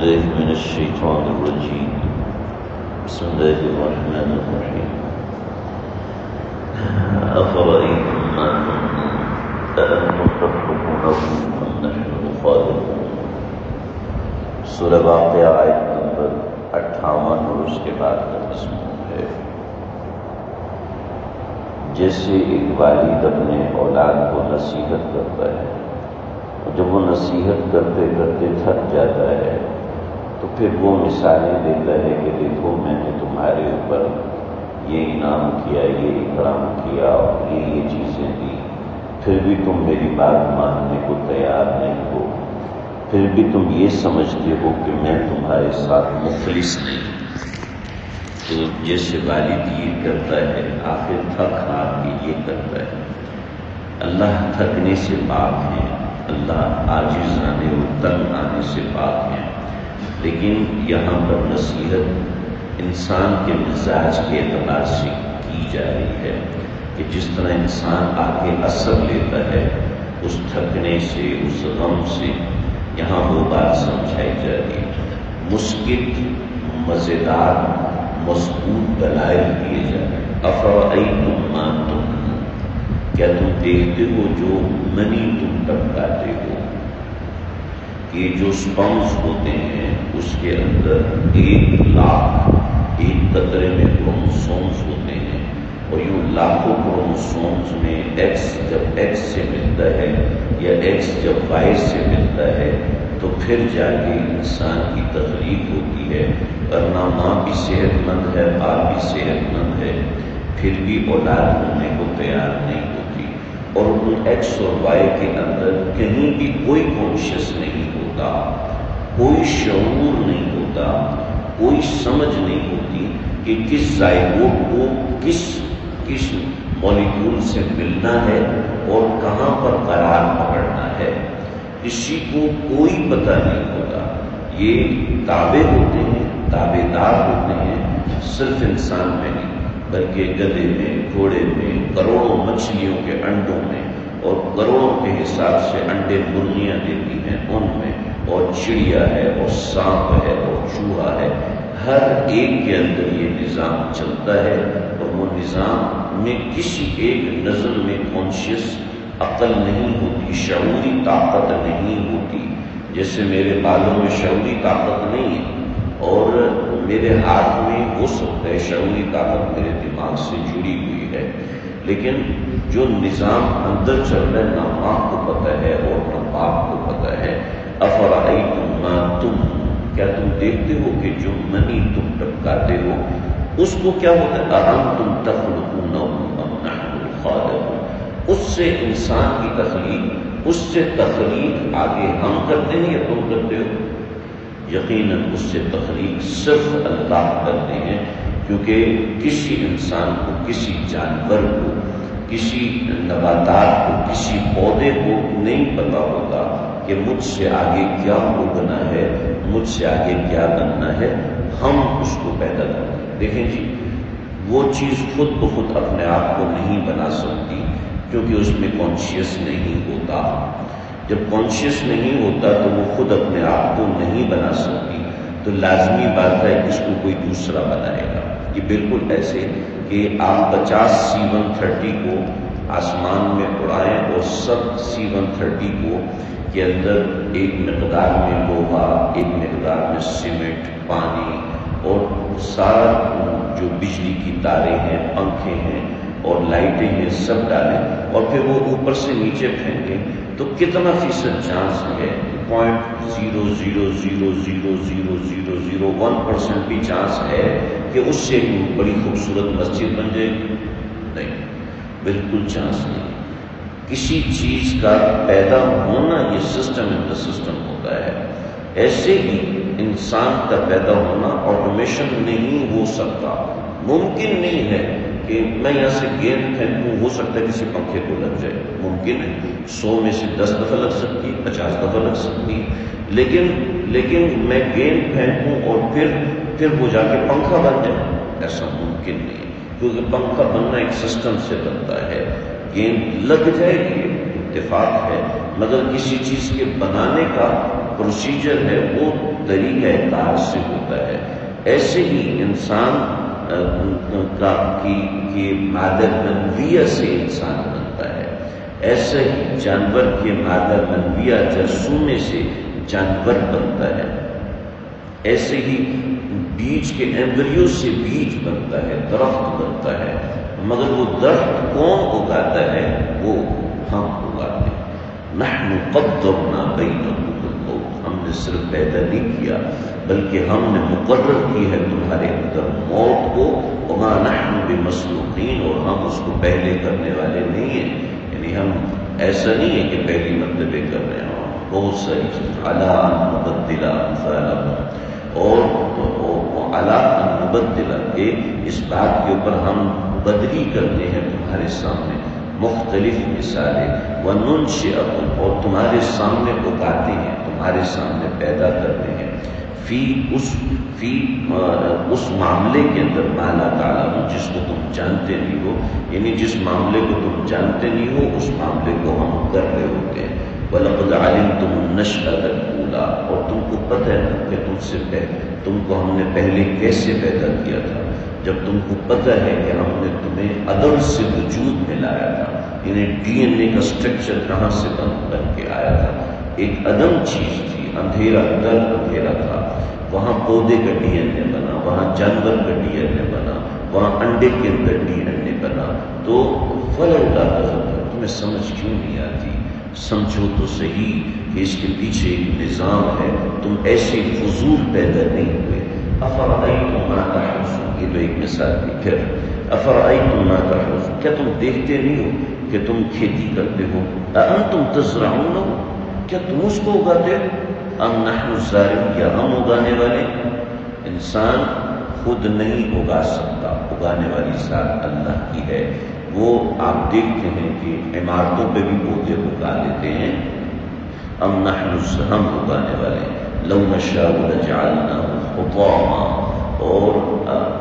بالله من الشيطان الرجيم بسم الله الرحمن الرحيم أفرأيتم ما تمنون أأنتم تخلقونه أم نحن الخالقون سورہ واقعہ آیت نمبر 58 اور اس کے بعد کا مضمون ہے۔ جیسے ایک والد اپنے اولاد کو نصیحت کرتا ہے، جب وہ نصیحت کرتے کرتے تھک جاتا ہے تو پھر وہ مثالیں دیتا ہے کہ دیکھو میں نے تمہارے اوپر یہ انعام کیا، یہ اکرام کیا اور یہ چیزیں دی، پھر بھی تم میری بات ماننے کو تیار نہیں ہو، پھر بھی تم یہ سمجھتے ہو کہ میں تمہارے ساتھ مخلص نہیں۔ تو جیسے والد یہ کرتا ہے، آخر تھک ہار کے یہ کرتا ہے۔ اللہ تھکنے سے پاک ہے، اللہ عاجز آنے اور تنگ آنے سے پاک ہے، لیکن یہاں پر نصیحت انسان کے مزاج کے اعتبار سے کی جا رہی ہے کہ جس طرح انسان آ کے اثر لیتا ہے اس تھکنے سے، اس غم سے، یہاں وہ بات سمجھائی جا رہی ہے۔ مسکت، مزیدار، مضبوط دلائل دیے جا رہے ہیں۔ افرأیتم ما تمنون، کیا تم دیکھتے ہو جو منی تم ٹپکاتے ہو؟ یہ جو سپمز ہوتے ہیں اس کے اندر 1,00,000 ایک قطرے میں کروموسومز ہوتے ہیں، اور یوں لاکھوں کروموسومز میں ایکس جب ایکس سے ملتا ہے یا ایکس جب وائی سے ملتا ہے تو پھر جا کے انسان کی تخلیق ہوتی ہے، ورنہ ماں بھی صحت مند ہے، باپ بھی صحت مند ہے، پھر بھی اولاد ہونے کو تیار نہیں ہوتی، اور ان ایکس اور وائی کے اندر کہیں بھی کوئی کانشیس نہیں ہوتا، کوئی شعور نہیں ہوتا، کوئی سمجھ نہیں ہوتی کہ کس زائگوٹ کو کس مولیکول سے ملنا ہے اور کہاں پر قرار پکڑنا ہے، کسی کو کوئی پتہ نہیں ہوتا۔ یہ تابع ہوتے ہیں، تابع دار ہوتے ہیں، صرف انسان میں نہیں بلکہ گدھے میں، گھوڑے میں، کروڑوں مچھلیوں کے انڈوں میں، اور کروڑوں کے حساب سے انڈے مرغیاں دیتی ہیں ان میں، اور چڑیا ہے اور سانپ ہے اور چوہا ہے، ہر ایک کے اندر یہ نظام چلتا ہے، اور وہ نظام میں کسی ایک نظر میں کانشیس عقل نہیں ہوتی، شعوری طاقت نہیں ہوتی۔ جیسے میرے بالوں میں شعوری طاقت نہیں ہے، اور میرے ہاتھ میں ہو سکتا ہے شعوری طاقت میرے دماغ سے جڑی ہوئی ہے، لیکن جو نظام اندر چل رہا ہے نہ ماں کو پتہ ہے اور نہ باپ کو پتہ ہے۔ افرأیتم ما تمنون، کیا تم دیکھتے ہو کہ جو منی تم ٹپکاتے ہو اس کو کیا ہوتا ہے؟ اَأَنتُمْ تَخْلُقُونَهُ أَمْ نَحْنُ الْخَالِقُونَ، اس سے انسان کی تخلیق، اس سے تخلیق آگے ہم کرتے ہیں یا تم کرتے ہو؟ یقیناً اس سے تخلیق صرف اللہ کرتے ہیں، کیونکہ کسی انسان کو، کسی جانور کو، کسی نباتات کو، کسی پودے کو نہیں پتہ ہوتا کہ مجھ سے آگے کیا اگنا ہے، مجھ سے آگے کیا بننا ہے، ہم اس کو پیدا کرتے ہیں۔ دیکھیں جی، وہ چیز خود بخود اپنے آپ کو نہیں بنا سکتی کیونکہ اس میں کانشیس نہیں ہوتا۔ جب کانشیس نہیں ہوتا تو وہ خود اپنے آپ کو نہیں بنا سکتی، تو لازمی بات ہے کہ اس کو کوئی دوسرا بنائے گا۔ یہ بالکل ایسے کہ آپ 50 C-130 کو آسمان میں اڑائیں اور سب C-130 کو کے اندر ایک مقدار میں لوہا، ایک مقدار میں سیمنٹ، پانی اور سارا جو بجلی کی تاریں ہیں، پنکھے ہیں اور لائٹیں ہیں سب ڈالیں، اور پھر وہ اوپر سے نیچے پھینکیں تو کتنا فیصد چانس ہے؟ 0.0000001% بھی چانس ہے کہ اس سے بڑی خوبصورت مسجد بن جائے گی؟ نہیں، بالکل چانس نہیں۔ کسی چیز کا پیدا ہونا یہ سسٹم ان دا سسٹم ہوتا ہے، ایسے ہی انسان کا پیدا ہونا آٹومیشن نہیں ہو سکتا۔ ممکن نہیں ہے کہ میں یہاں سے گیند پھینکوں، ہو سکتا ہے کسی پنکھے کو لگ جائے، ممکن ہے، 100 میں سے 10 دفعہ لگ سکتی، 50 دفعہ لگ سکتی، لیکن میں گیند پھینکوں اور پھر وہ جا کے پنکھا بن جائے، ایسا ممکن نہیں، کیونکہ پنکھا بننا ایک سسٹم سے بنتا ہے، گیند لگ جائے گی اتفاق ہے، مگر کسی چیز کے بنانے کا پروسیجر ہے وہ طریقہ کار سے ہوتا ہے، ایسے ہی انسان کی مادہ منویہ سے انسان بنتا ہے، ایسے ہی جانور کے مادہ منویہ جرثومے سے جانور بنتا ہے، ایسے ہی بیج کے ایمبریو سے بیج بنتا ہے، درخت بنتا ہے، مگر وہ درخت کون اگاتا ہے؟ وہ ہم اگاتے ہیں۔ نحن قدرنا بینکم الموت، ہم نے صرف پیدا نہیں کیا بلکہ ہم نے مقرر کی ہے تمہارے اندر موت کو، وما نحن بمسبوقین، اور ہم اس کو پہلے کرنے والے نہیں ہیں، یعنی ہم ایسا نہیں ہے کہ پہلی مرتبہ کر رہے ہیں، بہت ساری چیز علی ان نبدل امثالکم، اور علی ان نبدل، کہ اس بات کے اوپر ہم بدلی کرتے ہیں تمہارے سامنے مختلف مثالیں، وننشئکم، اور تمہارے سامنے اگاتے ہیں، تمہارے سامنے پیدا کرتے ہیں، اس معاملے کے اندر ما لا تعلمون، جس کو تم جانتے نہیں ہو، یعنی جس معاملے کو تم جانتے نہیں ہو اس معاملے کو ہم کر رہے ہوتے ہیں۔ وَلَقَدْ عَلِمْتُمُ النَّشْأَةَ الْأُولَىٰ، اور تم کو پتہ ہے کہ تم کو ہم نے پہلے کیسے پیدا کیا تھا، جب تم کو پتہ ہے کہ ہم نے تمہیں عدم سے وجود میں لایا تھا، یعنی ڈی این اے کا اسٹرکچر کہاں سے بن کے آیا تھا، ایک عدم چیز تھی، اندھیرا در اندھیرا تھا، وہاں پودے کا ڈی این اے بنا، وہاں جانور کا ڈی این اے بنا، وہاں انڈے کے اندر ڈی این اے بنا، تو فلولا تذکرون، تمہیں سمجھ کیوں نہیں آتی؟ سمجھو تو صحیح کہ اس کے پیچھے ایک نظام ہے، تم ایسے فضول پیدا نہیں ہوئے۔ افرأیتم ما تحرثون، یہ تو ایک مثال تھی، پھر افرأیتم ما تحرثون، کیا تم دیکھتے نہیں ہو کہ تم کھیتی کرتے ہو؟ اانتم تزرعونہ، کیا تم اس کو اگاتے ہو؟ ام نحن الزارعون، یا ہم اگانے والے؟ انسان خود نہیں اگا سکتا، اگانے والی ذات اللہ کی ہے۔ وہ آپ دیکھتے ہیں کہ عمارتوں پہ بھی پودے اگا لیتے ہیں، ام نحن ہم اگانے والے، لو نشاء لجعلناه حطاما، اور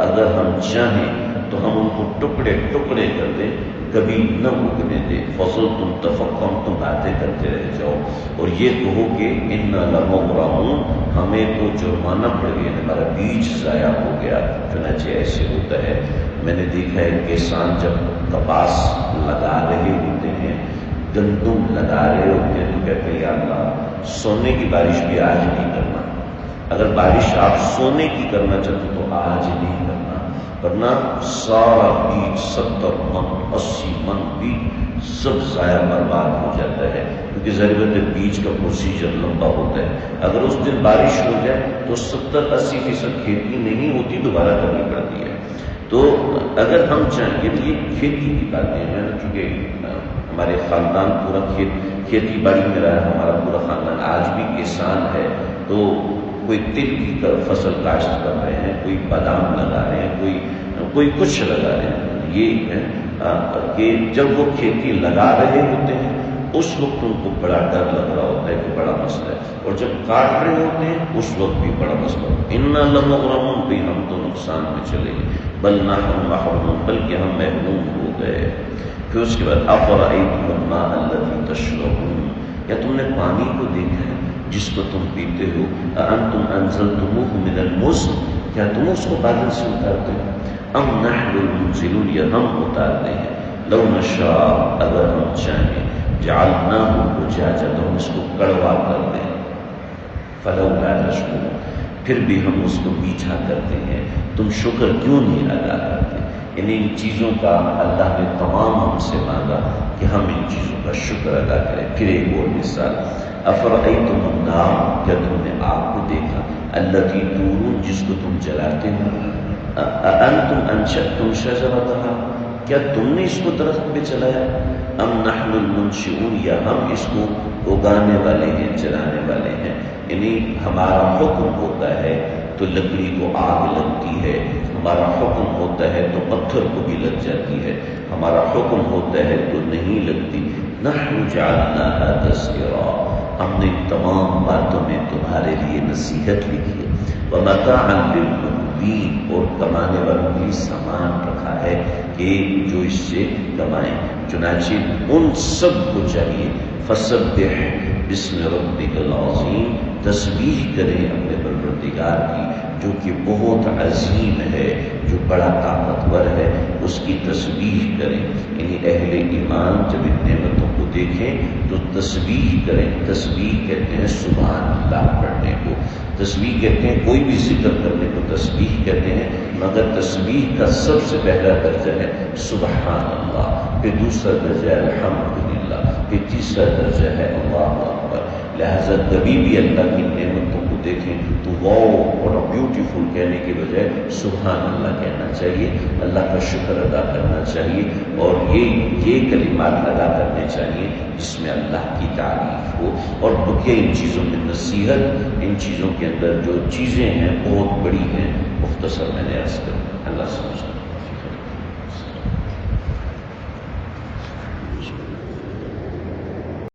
اگر ہم چاہیں تو ہم ان کو ٹکڑے ٹکڑے کر دیں، کبھی نہ اگنے دیں، فصل تم تفکم، تم باتیں کرتے رہ جاؤ، اور یہ کہو کہ انا لمغرمون، ہمیں تو جرمانہ پڑ گیا، ہمارا بیج ضائع ہو گیا۔ چنانچہ ایسے ہوتا ہے، میں نے دیکھا ہے کسان جب کپاس لگا رہے ہوتے ہیں، گندم لگا رہے ہوتے ہیں، تو کہتے ہیں یا اللہ سونے کی بارش بھی آج نہیں کرنا، اگر بارش آپ سونے کی کرنا چاہتے تو آج نہیں کرنا، ورنہ سارا بیج 70 من 80 من بیج سب ضائع برباد ہو جاتا ہے، کیونکہ ضرورت بیج کا پروسیجر لمبا ہوتا ہے۔ اگر اس دن بارش ہو جائے تو 70-80% کھیتی نہیں ہوتی، دوبارہ کرنی پڑتی ہے۔ تو اگر ہم چاہیں، یہ کھیتی کی باتیں ہیں، چونکہ ہمارے خاندان پورا کھیتی باڑی میں رہا ہے، ہمارا پورا خاندان آج بھی کسان ہے، تو کوئی تل کی فصل کاشت کر رہے ہیں، کوئی بادام لگا رہے ہیں، کوئی کچھ لگا رہے ہیں۔ یہ ہے کہ جب وہ کھیتی لگا رہے ہوتے ہیں اس وقت ان کو بڑا ڈر لگ رہا ہوتا ہے کہ بڑا مسئلہ ہے، اور جب کاٹ رہے ہوتے ہیں اس وقت بھی بڑا مسئلہ ہوتا ہے۔ انا لمغرمون، بھی ہم تو نقصان میں چلے گئے، بل نحن محرومون، بلکہ ہم محروم ہو گئے۔ پھر اس کے بعد افرأیتم الماء الذی تشربون، یا تم نے پانی کو دیکھا ہے جس کو تم پیتے ہو؟ اانتم انزلتموہ من المزن، کیا تم اس کو بادل سے اتارتے ہو؟ ام نحن المنزلون، یا ہم اتارتے ہیں؟ لو نشاء، اگر ہم چاہیں، جعلناہ اجاجا، تو ہم اس کو کڑوا کر دیں، فلولا تشکرون، پھر بھی ہم اس کو میٹھا کرتے ہیں، تم شکر کیوں نہیں ادا کرتے؟ یعنی ان چیزوں کا اللہ نے تمام ہم سے مانگا کہ ہم ان چیزوں کا شکر ادا کریں۔ پھر ایک اور مثال، افرأیتم النار، کیا تم نے آگ کو دیکھا؟ التی تورون، جس کو تم جلاتے ہو؟ اانتم انشأتم شجرتھا، کیا تم نے اس کو درخت پہ چلایا؟ ام نحن المنشئون، یا ہم اس کو اگانے والے ہیں، جلانے والے ہیں؟ یعنی ہمارا حکم ہوتا ہے تو لکڑی کو آگ لگتی ہے، ہمارا حکم ہوتا ہے تو پتھر کو بھی لگ جاتی ہے، ہمارا حکم ہوتا ہے تو نہیں لگتی۔ نحن جعلناها تذکرا، ہم نے تمام باتوں میں تمہارے لیے نصیحت لکھی ہے، ومتاعا للمقوین، اور کمانے والوں کے لیے سامان رکھا ہے کہ جو اس سے کمائیں۔ چنانچہ ان سب کو چاہیے فسبح بسم ربک العظیم، تسبیح کریں اپنے پروردگار کی جو کہ بہت عظیم ہے، جو بڑا طاقتور ہے، اس کی تسبیح کریں۔ یعنی اہل ایمان جب ان نعمتوں کو دیکھیں تو تسبیح کریں۔ تسبیح کہتے ہیں سبحان اللہ پڑھنے کو، تسبیح کہتے ہیں کوئی بھی ذکر کرنے کو تسبیح کہتے ہیں، مگر تسبیح کا سب سے پہلا درجہ ہے سبحان اللہ، پھر دوسرا درجہ ہے الحمدللہ، پھر تیسرا درجہ ہے اللہ اکبر۔ لہذا کبھی بھی اللہ کی نعمتوں کو دیکھیں تو واو اور بیوٹیفل کہنے کے بجائے سبحان اللہ کہنا چاہیے، اللہ کا شکر ادا کرنا چاہیے، اور یہ کلمات ادا کرنے چاہیے جس میں اللہ کی تعریف ہو۔ اور بقیہ ان چیزوں میں نصیحت، ان چیزوں کے اندر جو چیزیں ہیں بہت بڑی ہیں، مختصر میں نے عرض کر اللہ سمجھتا ہوں۔